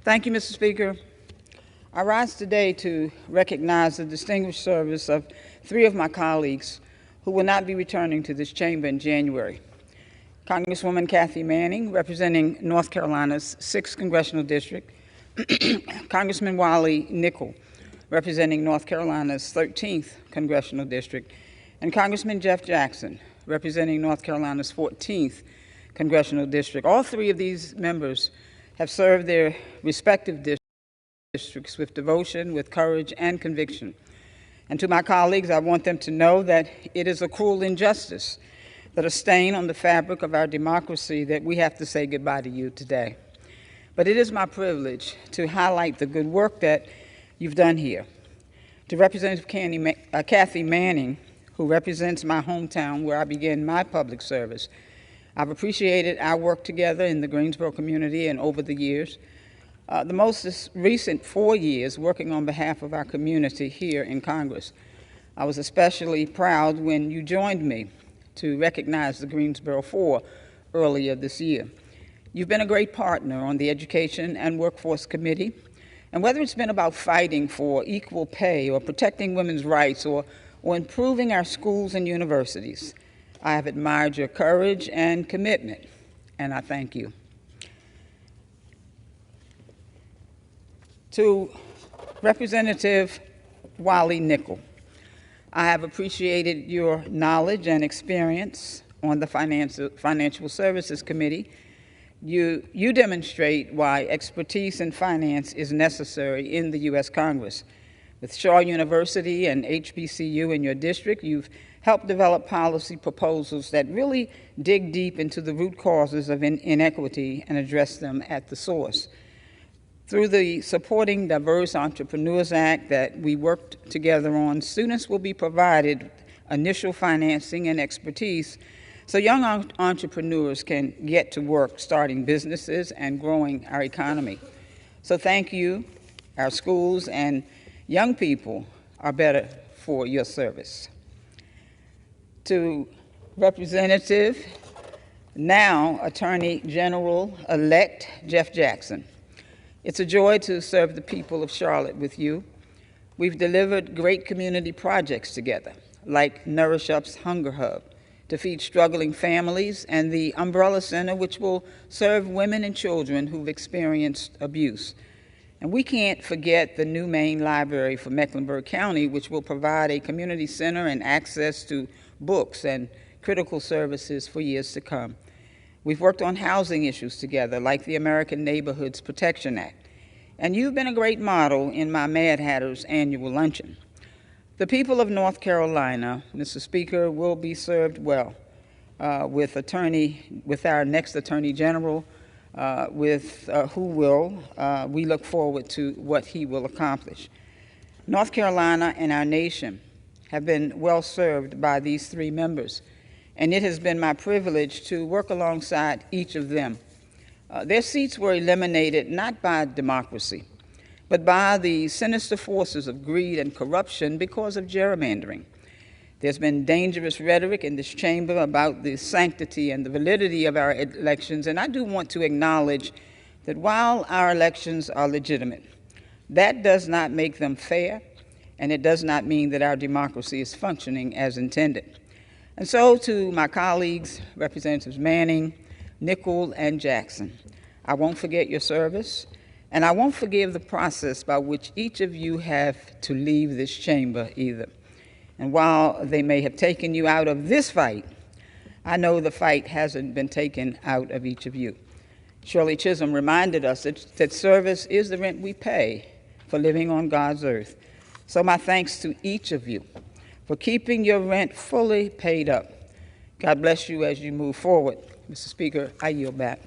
Thank you, Mr. Speaker. I rise today to recognize the distinguished service of three of my colleagues who will not be returning to this chamber in January. Congresswoman Kathy Manning, representing North Carolina's 6th Congressional District, Congressman Wiley Nickel, representing North Carolina's 13th Congressional District, and Congressman Jeff Jackson, representing North Carolina's 14th Congressional District. All three of these members have served their respective districts with devotion, with courage, and conviction. And to my colleagues, I want them to know that it is a cruel injustice, that a stain on the fabric of our democracy, that we have to say goodbye to you today. But it is my privilege to highlight the good work that you've done here. To Representative Kathy Manning, who represents my hometown where I began my public service, I've appreciated our work together in the Greensboro community and over the years. The most recent 4 years working on behalf of our community here in Congress. I was especially proud when you joined me to recognize the Greensboro 4 earlier this year. You've been a great partner on the Education and Workforce Committee, and whether it's been about fighting for equal pay or protecting women's rights or improving our schools and universities, I have admired your courage and commitment, and I thank you. To Representative Wiley Nickel, I have appreciated your knowledge and experience on the Financial Services Committee. You demonstrate why expertise in finance is necessary in the U.S. Congress. With Shaw University and HBCU in your district, you've helped develop policy proposals that really dig deep into the root causes of inequity and address them at the source. Through the Supporting Diverse Entrepreneurs Act that we worked together on, students will be provided initial financing and expertise so young entrepreneurs can get to work starting businesses and growing our economy. So thank you. Our schools and young people are better for your service. To Representative, now Attorney General-elect Jeff Jackson, it's a joy to serve the people of Charlotte with you. We've delivered great community projects together, like Nourish Up's Hunger Hub, to feed struggling families, and the Umbrella Center, which will serve women and children who've experienced abuse. And we can't forget the new main library for Mecklenburg County, which will provide a community center and access to books and critical services for years to come. We've worked on housing issues together, like the American Neighborhoods Protection Act. And you've been a great model in my Mad Hatter's annual luncheon. The people of North Carolina, Mr. Speaker, will be served well with our next Attorney General, we look forward to what he will accomplish. North Carolina and our nation have been well served by these three members, and it has been my privilege to work alongside each of them. Their seats were eliminated not by democracy, but by the sinister forces of greed and corruption because of gerrymandering. There's been dangerous rhetoric in this chamber about the sanctity and the validity of our elections, and I do want to acknowledge that while our elections are legitimate, that does not make them fair, and it does not mean that our democracy is functioning as intended. And so to my colleagues, Representatives Manning, Nickel, and Jackson, I won't forget your service, and I won't forgive the process by which each of you have to leave this chamber either. And while they may have taken you out of this fight, I know the fight hasn't been taken out of each of you. Shirley Chisholm reminded us that service is the rent we pay for living on God's earth. So my thanks to each of you for keeping your rent fully paid up. God bless you as you move forward. Mr. Speaker, I yield back.